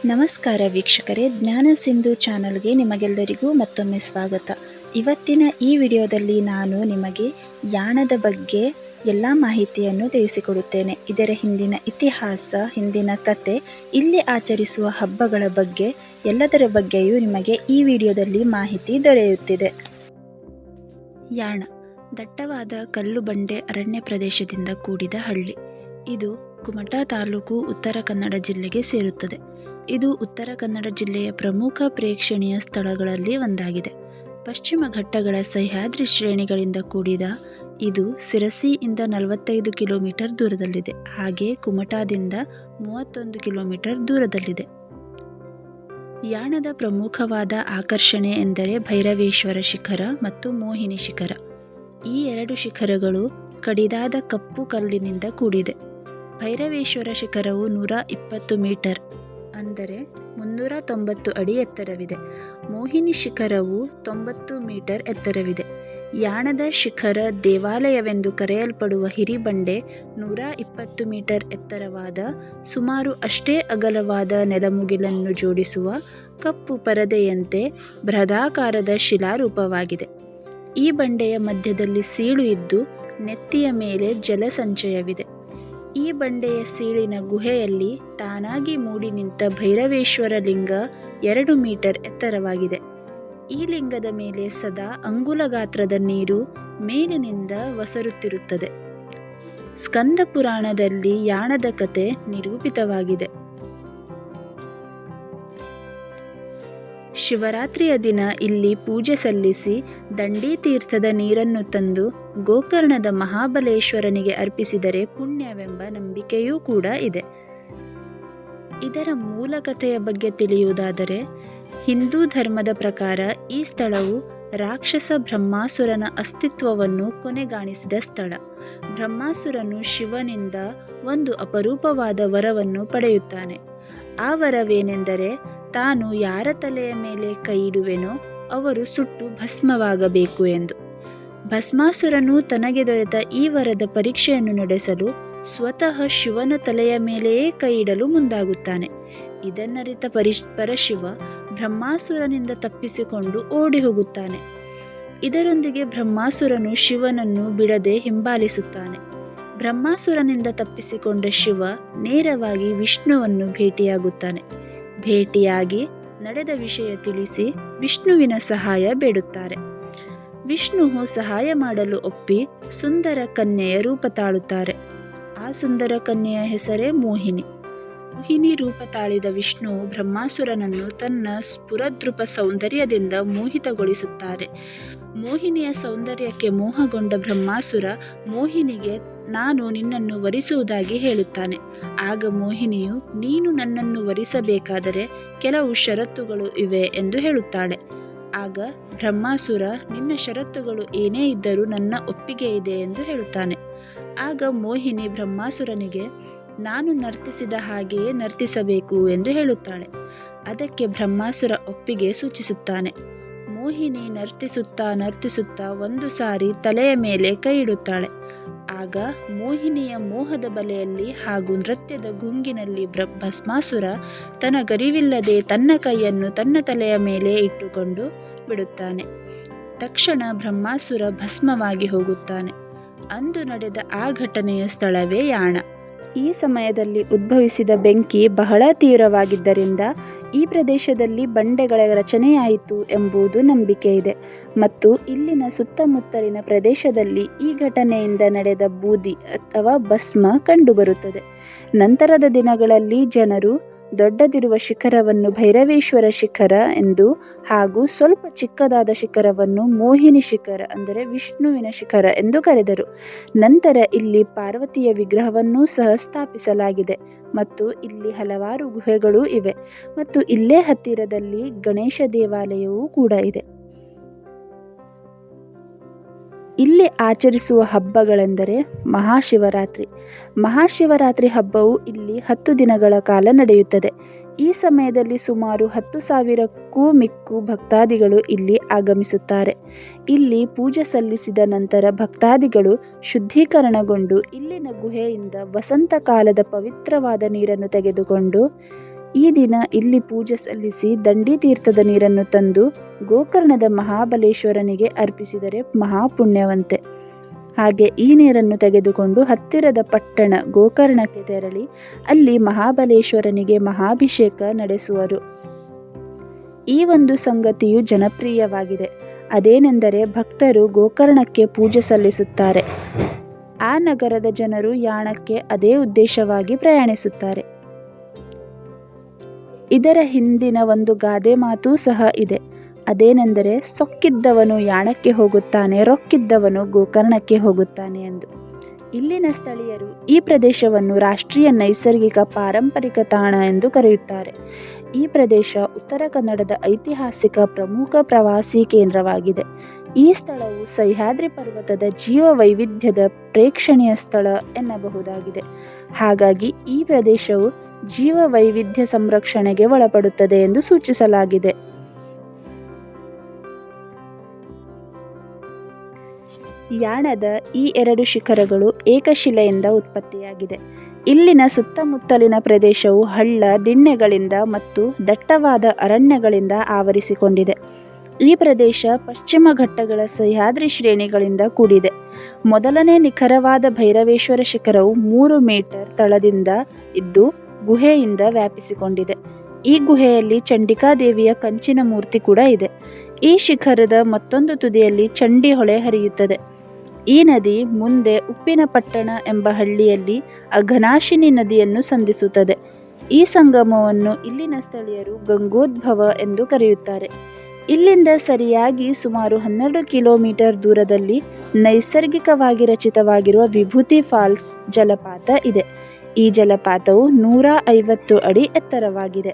ನಮಸ್ಕಾರ ವೀಕ್ಷಕರೇ, ಜ್ಞಾನ ಸಿಂಧು ಚಾನಲ್ಗೆ ನಿಮಗೆಲ್ಲರಿಗೂ ಮತ್ತೊಮ್ಮೆ ಸ್ವಾಗತ. ಇವತ್ತಿನ ಈ ವಿಡಿಯೋದಲ್ಲಿ ನಾನು ನಿಮಗೆ ಯಾಣದ ಬಗ್ಗೆ ಎಲ್ಲ ಮಾಹಿತಿಯನ್ನು ತಿಳಿಸಿಕೊಡುತ್ತೇನೆ. ಇದರ ಹಿಂದಿನ ಇತಿಹಾಸ, ಹಿಂದಿನ ಕತೆ, ಇಲ್ಲಿ ಆಚರಿಸುವ ಹಬ್ಬಗಳ ಬಗ್ಗೆ ಎಲ್ಲದರ ಬಗ್ಗೆಯೂ ನಿಮಗೆ ಈ ವಿಡಿಯೋದಲ್ಲಿ ಮಾಹಿತಿ ದೊರೆಯುತ್ತಿದೆ. ಯಾಣ ದಟ್ಟವಾದ ಕಲ್ಲು ಬಂಡೆ ಅರಣ್ಯ ಪ್ರದೇಶದಿಂದ ಕೂಡಿದ ಹಳ್ಳಿ. ಇದು ಕುಮಟಾ ತಾಲೂಕು, ಉತ್ತರ ಕನ್ನಡ ಜಿಲ್ಲೆಗೆ ಸೇರುತ್ತದೆ. ಇದು ಉತ್ತರ ಕನ್ನಡ ಜಿಲ್ಲೆಯ ಪ್ರಮುಖ ಪ್ರೇಕ್ಷಣೀಯ ಸ್ಥಳಗಳಲ್ಲಿ ಒಂದಾಗಿದೆ. ಪಶ್ಚಿಮ ಘಟ್ಟಗಳ ಸಹ್ಯಾದ್ರಿ ಶ್ರೇಣಿಗಳಿಂದ ಕೂಡಿದ ಇದು ಸಿರಸಿಯಿಂದ 45 ಕಿಲೋಮೀಟರ್ ದೂರದಲ್ಲಿದೆ. ಹಾಗೆ ಕುಮಟಾದಿಂದ 31 ಕಿಲೋಮೀಟರ್ ದೂರದಲ್ಲಿದೆ. ಯಾಣದ ಪ್ರಮುಖವಾದ ಆಕರ್ಷಣೆ ಎಂದರೆ ಭೈರವೇಶ್ವರ ಶಿಖರ ಮತ್ತು ಮೋಹಿನಿ ಶಿಖರ. ಈ ಎರಡು ಶಿಖರಗಳು ಕಡಿದಾದ ಕಪ್ಪು ಕಲ್ಲಿನಿಂದ ಕೂಡಿದೆ. ಭೈರವೇಶ್ವರ ಶಿಖರವು 120 ಮೀಟರ್ ಅಂದರೆ 390 ಅಡಿ ಎತ್ತರವಿದೆ. ಮೋಹಿನಿ ಶಿಖರವು 90 ಮೀಟರ್ ಎತ್ತರವಿದೆ. ಯಾಣದ ಶಿಖರ ದೇವಾಲಯವೆಂದು ಕರೆಯಲ್ಪಡುವ ಹಿರಿಬಂಡೆ 120 ಮೀಟರ್ ಎತ್ತರವಾದ, ಸುಮಾರು ಅಷ್ಟೇ ಅಗಲವಾದ ನೆಲಮುಗಿಲನ್ನು ಜೋಡಿಸುವ ಕಪ್ಪು ಪರದೆಯಂತೆ ಬೃಹದಾಕಾರದ ಶಿಲಾರೂಪವಾಗಿದೆ. ಈ ಬಂಡೆಯ ಮಧ್ಯದಲ್ಲಿ ಸೀಳು ಇದ್ದು ನೆತ್ತಿಯ ಮೇಲೆ ಜಲಸಂಚಯವಿದೆ. ಈ ಬಂಡೆಯ ಸೀಳಿನ ಗುಹೆಯಲ್ಲಿ ತಾನಾಗಿ ಮೂಡಿ ನಿಂತ ಭೈರವೇಶ್ವರ ಲಿಂಗ 2 ಮೀಟರ್ ಎತ್ತರವಾಗಿದೆ. ಈ ಲಿಂಗದ ಮೇಲೆ ಸದಾ ಅಂಗುಲ ಗಾತ್ರದ ನೀರು ಮೇಲಿನಿಂದ ಒಸರುತ್ತಿರುತ್ತದೆ. ಸ್ಕಂದ ಪುರಾಣದಲ್ಲಿ ಯಾಣದ ಕತೆ ನಿರೂಪಿತವಾಗಿದೆ. ಶಿವರಾತ್ರಿಯ ದಿನ ಇಲ್ಲಿ ಪೂಜೆ ಸಲ್ಲಿಸಿ ದಂಡಿ ತೀರ್ಥದ ನೀರನ್ನು ತಂದು ಗೋಕರ್ಣದ ಮಹಾಬಲೇಶ್ವರನಿಗೆ ಅರ್ಪಿಸಿದರೆ ಪುಣ್ಯವೆಂಬ ನಂಬಿಕೆಯೂ ಕೂಡ ಇದೆ. ಇದರ ಮೂಲ ಕಥೆಯ ಬಗ್ಗೆ ತಿಳಿಯುವುದಾದರೆ, ಹಿಂದೂ ಧರ್ಮದ ಪ್ರಕಾರ ಈ ಸ್ಥಳವು ರಾಕ್ಷಸ ಬ್ರಹ್ಮಾಸುರನ ಅಸ್ತಿತ್ವವನ್ನು ಕೊನೆಗಾಣಿಸಿದ ಸ್ಥಳ. ಬ್ರಹ್ಮಾಸುರನು ಶಿವನಿಂದ ಒಂದು ಅಪರೂಪವಾದ ವರವನ್ನು ಪಡೆಯುತ್ತಾನೆ. ಆ ವರವೇನೆಂದರೆ, ತಾನು ಯಾರ ತಲೆಯ ಮೇಲೆ ಕೈ ಇಡುವೆನೋ ಅವರು ಸುಟ್ಟು ಭಸ್ಮವಾಗಬೇಕು ಎಂದು. ಭಸ್ಮಾಸುರನು ತನಗೆ ದೊರೆತ ಈ ವರದ ಪರೀಕ್ಷೆಯನ್ನು ನಡೆಸಲು ಸ್ವತಃ ಶಿವನ ತಲೆಯ ಮೇಲೆಯೇ ಕೈ ಇಡಲು ಮುಂದಾಗುತ್ತಾನೆ. ಇದನ್ನರಿತ ಪರಶಿವ ಬ್ರಹ್ಮಾಸುರನಿಂದ ತಪ್ಪಿಸಿಕೊಂಡು ಓಡಿ ಹೋಗುತ್ತಾನೆ. ಇದರೊಂದಿಗೆ ಬ್ರಹ್ಮಾಸುರನು ಶಿವನನ್ನು ಬಿಡದೆ ಹಿಂಬಾಲಿಸುತ್ತಾನೆ. ಬ್ರಹ್ಮಾಸುರನಿಂದ ತಪ್ಪಿಸಿಕೊಂಡ ಶಿವ ನೇರವಾಗಿ ವಿಷ್ಣುವನ್ನು ಭೇಟಿಯಾಗುತ್ತಾನೆ. ಭೇಟಿಯಾಗಿ ನಡೆದ ವಿಷಯ ತಿಳಿಸಿ ವಿಷ್ಣುವಿನ ಸಹಾಯ ಬೇಡುತ್ತಾರೆ. ವಿಷ್ಣುವು ಸಹಾಯ ಮಾಡಲು ಒಪ್ಪಿ ಸುಂದರ ಕನ್ಯೆಯ ರೂಪ ತಾಳುತ್ತಾರೆ. ಆ ಸುಂದರ ಕನ್ಯೆಯ ಹೆಸರೇ ಮೋಹಿನಿ. ಮೋಹಿನಿ ರೂಪ ತಾಳಿದ ವಿಷ್ಣುವು ಬ್ರಹ್ಮಾಸುರನನ್ನು ತನ್ನ ಸ್ಫುರದ್ರೂಪ ಸೌಂದರ್ಯದಿಂದ ಮೋಹಿತಗೊಳಿಸುತ್ತಾರೆ. ಮೋಹಿನಿಯ ಸೌಂದರ್ಯಕ್ಕೆ ಮೋಹಗೊಂಡ ಬ್ರಹ್ಮಾಸುರ ಮೋಹಿನಿಗೆ ನಾನು ನಿನ್ನನ್ನು ವರಿಸುವುದಾಗಿ ಹೇಳುತ್ತಾನೆ. ಆಗ ಮೋಹಿನಿಯು ನೀನು ನನ್ನನ್ನು ವರಿಸಬೇಕಾದರೆ ಕೆಲವು ಷರತ್ತುಗಳು ಇವೆ ಎಂದು ಹೇಳುತ್ತಾಳೆ. ಆಗ ಬ್ರಹ್ಮಾಸುರ ನಿನ್ನ ಷರತ್ತುಗಳು ಏನೇ ಇದ್ದರೂ ನನ್ನ ಒಪ್ಪಿಗೆ ಇದೆ ಎಂದು ಹೇಳುತ್ತಾನೆ. ಆಗ ಮೋಹಿನಿ ಬ್ರಹ್ಮಾಸುರನಿಗೆ ನಾನು ನರ್ತಿಸಿದ ಹಾಗೆಯೇ ನರ್ತಿಸಬೇಕು ಎಂದು ಹೇಳುತ್ತಾಳೆ. ಅದಕ್ಕೆ ಬ್ರಹ್ಮಾಸುರ ಒಪ್ಪಿಗೆ ಸೂಚಿಸುತ್ತಾನೆ. ಮೋಹಿನಿ ನರ್ತಿಸುತ್ತಾ ಒಂದು ಸಾರಿ ತಲೆಯ ಮೇಲೆ ಕೈ ಇಡುತ್ತಾಳೆ. ಆಗ ಮೋಹಿನಿಯ ಮೋಹದ ಬಲೆಯಲ್ಲಿ ಹಾಗೂ ನೃತ್ಯದ ಗುಂಗಿನಲ್ಲಿ ಭಸ್ಮಾಸುರ ತನಗರಿವಿಲ್ಲದೆ ತನ್ನ ಕೈಯನ್ನು ತನ್ನ ತಲೆಯ ಮೇಲೆ ಇಟ್ಟುಕೊಂಡು ಬಿಡುತ್ತಾನೆ. ತಕ್ಷಣ ಬ್ರಹ್ಮಾಸುರ ಭಸ್ಮವಾಗಿ ಹೋಗುತ್ತಾನೆ. ಅಂದು ನಡೆದ ಆ ಘಟನೆಯ ಸ್ಥಳವೇ ಯಾಣ. ಈ ಸಮಯದಲ್ಲಿ ಉದ್ಭವಿಸಿದ ಬೆಂಕಿ ಬಹಳ ತೀವ್ರವಾಗಿದ್ದರಿಂದ ಈ ಪ್ರದೇಶದಲ್ಲಿ ಬಂಡೆಗಳ ರಚನೆಯಾಯಿತು ಎಂಬುದು ನಂಬಿಕೆ ಇದೆ. ಮತ್ತು ಇಲ್ಲಿನ ಸುತ್ತಮುತ್ತಲಿನ ಪ್ರದೇಶದಲ್ಲಿ ಈ ಘಟನೆಯಿಂದ ನಡೆದ ಬೂದಿ ಅಥವಾ ಭಸ್ಮ ಕಂಡುಬರುತ್ತದೆ. ನಂತರದ ದಿನಗಳಲ್ಲಿ ಜನರು ದೊಡ್ಡದಿರುವ ಶಿಖರವನ್ನು ಭೈರವೇಶ್ವರ ಶಿಖರ ಎಂದು ಹಾಗೂ ಸ್ವಲ್ಪ ಚಿಕ್ಕದಾದ ಶಿಖರವನ್ನು ಮೋಹಿನಿ ಶಿಖರ ಅಂದರೆ ವಿಷ್ಣುವಿನ ಶಿಖರ ಎಂದು ಕರೆದರು. ನಂತರ ಇಲ್ಲಿ ಪಾರ್ವತಿಯ ವಿಗ್ರಹವನ್ನೂ ಸಹ ಸ್ಥಾಪಿಸಲಾಗಿದೆ ಮತ್ತು ಇಲ್ಲಿ ಹಲವಾರು ಗುಹೆಗಳೂ ಇವೆ ಮತ್ತು ಇಲ್ಲೇ ಹತ್ತಿರದಲ್ಲಿ ಗಣೇಶ ದೇವಾಲಯವೂ ಕೂಡ ಇದೆ. ಇಲ್ಲಿ ಆಚರಿಸುವ ಹಬ್ಬಗಳೆಂದರೆ ಮಹಾಶಿವರಾತ್ರಿ. ಮಹಾಶಿವರಾತ್ರಿ ಹಬ್ಬವು ಇಲ್ಲಿ 10 ದಿನಗಳ ಕಾಲ ನಡೆಯುತ್ತದೆ. ಈ ಸಮಯದಲ್ಲಿ ಸುಮಾರು 10,000ಕ್ಕೂ ಮಿಕ್ಕು ಭಕ್ತಾದಿಗಳು ಇಲ್ಲಿ ಆಗಮಿಸುತ್ತಾರೆ. ಇಲ್ಲಿ ಪೂಜೆ ಸಲ್ಲಿಸಿದ ನಂತರ ಭಕ್ತಾದಿಗಳು ಶುದ್ಧೀಕರಣಗೊಂಡು ಇಲ್ಲಿನ ಗುಹೆಯಿಂದ ವಸಂತ ಕಾಲದ ಪವಿತ್ರವಾದ ನೀರನ್ನು ತೆಗೆದುಕೊಂಡು ಈ ದಿನ ಇಲ್ಲಿ ಪೂಜೆ ಸಲ್ಲಿಸಿ ದಂಡಿ ತೀರ್ಥದ ನೀರನ್ನು ತಂದು ಗೋಕರ್ಣದ ಮಹಾಬಲೇಶ್ವರನಿಗೆ ಅರ್ಪಿಸಿದರೆ ಮಹಾಪುಣ್ಯವಂತೆ. ಹಾಗೆ ಈ ನೀರನ್ನು ತೆಗೆದುಕೊಂಡು ಹತ್ತಿರದ ಪಟ್ಟಣ ಗೋಕರ್ಣಕ್ಕೆ ತೆರಳಿ ಅಲ್ಲಿ ಮಹಾಬಲೇಶ್ವರನಿಗೆ ಮಹಾಭಿಷೇಕ ನಡೆಸುವರು. ಈ ಒಂದು ಸಂಗತಿಯು ಜನಪ್ರಿಯವಾಗಿದೆ. ಅದೇನೆಂದರೆ ಭಕ್ತರು ಗೋಕರ್ಣಕ್ಕೆ ಪೂಜೆ ಸಲ್ಲಿಸುತ್ತಾರೆ. ಆ ನಗರದ ಜನರು ಯಾಣಕ್ಕೆ ಅದೇ ಉದ್ದೇಶವಾಗಿ ಪ್ರಯಾಣಿಸುತ್ತಾರೆ. ಇದರ ಹಿಂದಿನ ಒಂದು ಗಾದೆ ಮಾತೂ ಸಹ ಇದೆ. ಅದೇನೆಂದರೆ ಸೊಕ್ಕಿದ್ದವನು ಯಾಣಕ್ಕೆ ಹೋಗುತ್ತಾನೆ, ರೊಕ್ಕಿದ್ದವನು ಗೋಕರ್ಣಕ್ಕೆ ಹೋಗುತ್ತಾನೆ ಎಂದು. ಇಲ್ಲಿನ ಸ್ಥಳೀಯರು ಈ ಪ್ರದೇಶವನ್ನು ರಾಷ್ಟ್ರೀಯ ನೈಸರ್ಗಿಕ ಪಾರಂಪರಿಕ ತಾಣ ಎಂದು ಕರೆಯುತ್ತಾರೆ. ಈ ಪ್ರದೇಶ ಉತ್ತರ ಕನ್ನಡದ ಐತಿಹಾಸಿಕ ಪ್ರಮುಖ ಪ್ರವಾಸಿ ಕೇಂದ್ರವಾಗಿದೆ. ಈ ಸ್ಥಳವು ಸಹ್ಯಾದ್ರಿ ಪರ್ವತದ ಜೀವ ವೈವಿಧ್ಯದ ಪ್ರೇಕ್ಷಣೀಯ ಸ್ಥಳ ಎನ್ನಬಹುದಾಗಿದೆ. ಹಾಗಾಗಿ ಈ ಪ್ರದೇಶವು ಜೀವ ವೈವಿಧ್ಯ ಸಂರಕ್ಷಣೆಗೆ ಒಳಪಡುತ್ತದೆ ಎಂದು ಸೂಚಿಸಲಾಗಿದೆ. ಯಾಣದ ಈ 2 ಶಿಖರಗಳು ಏಕಶಿಲೆಯಿಂದ ಉತ್ಪತ್ತಿಯಾಗಿದೆ. ಇಲ್ಲಿನ ಸುತ್ತಮುತ್ತಲಿನ ಪ್ರದೇಶವು ಹಳ್ಳ ದಿಣ್ಣೆಗಳಿಂದ ಮತ್ತು ದಟ್ಟವಾದ ಅರಣ್ಯಗಳಿಂದ ಆವರಿಸಿಕೊಂಡಿದೆ. ಈ ಪ್ರದೇಶ ಪಶ್ಚಿಮ ಘಟ್ಟಗಳ ಸಹ್ಯಾದ್ರಿ ಶ್ರೇಣಿಗಳಿಂದ ಕೂಡಿದೆ. ಮೊದಲನೇ ನಿಖರವಾದ ಭೈರವೇಶ್ವರ ಶಿಖರವು 3 ಮೀಟರ್ ತಳದಿಂದ ಇದ್ದು ಗುಹೆಯಿಂದ ವ್ಯಾಪಿಸಿಕೊಂಡಿದೆ. ಈ ಗುಹೆಯಲ್ಲಿ ಚಂಡಿಕಾದೇವಿಯ ಕಂಚಿನ ಮೂರ್ತಿ ಕೂಡ ಇದೆ. ಈ ಶಿಖರದ ಮತ್ತೊಂದು ತುದಿಯಲ್ಲಿ ಚಂಡಿ ಹೊಳೆ ಹರಿಯುತ್ತದೆ. ಈ ನದಿ ಮುಂದೆ ಉಪ್ಪಿನಪಟ್ಟಣ ಎಂಬ ಹಳ್ಳಿಯಲ್ಲಿ ಅಘನಾಶಿನಿ ನದಿಯನ್ನು ಸಂಧಿಸುತ್ತದೆ. ಈ ಸಂಗಮವನ್ನು ಇಲ್ಲಿನ ಸ್ಥಳೀಯರು ಗಂಗೋದ್ಭವ ಎಂದು ಕರೆಯುತ್ತಾರೆ. ಇಲ್ಲಿಂದ ಸರಿಯಾಗಿ ಸುಮಾರು 12 ಕಿಲೋಮೀಟರ್ ದೂರದಲ್ಲಿ ನೈಸರ್ಗಿಕವಾಗಿ ರಚಿತವಾಗಿರುವ ವಿಭೂತಿ ಫಾಲ್ಸ್ ಜಲಪಾತ ಇದೆ. ಈ ಜಲಪಾತವು 150 ಅಡಿ ಎತ್ತರವಾಗಿದೆ.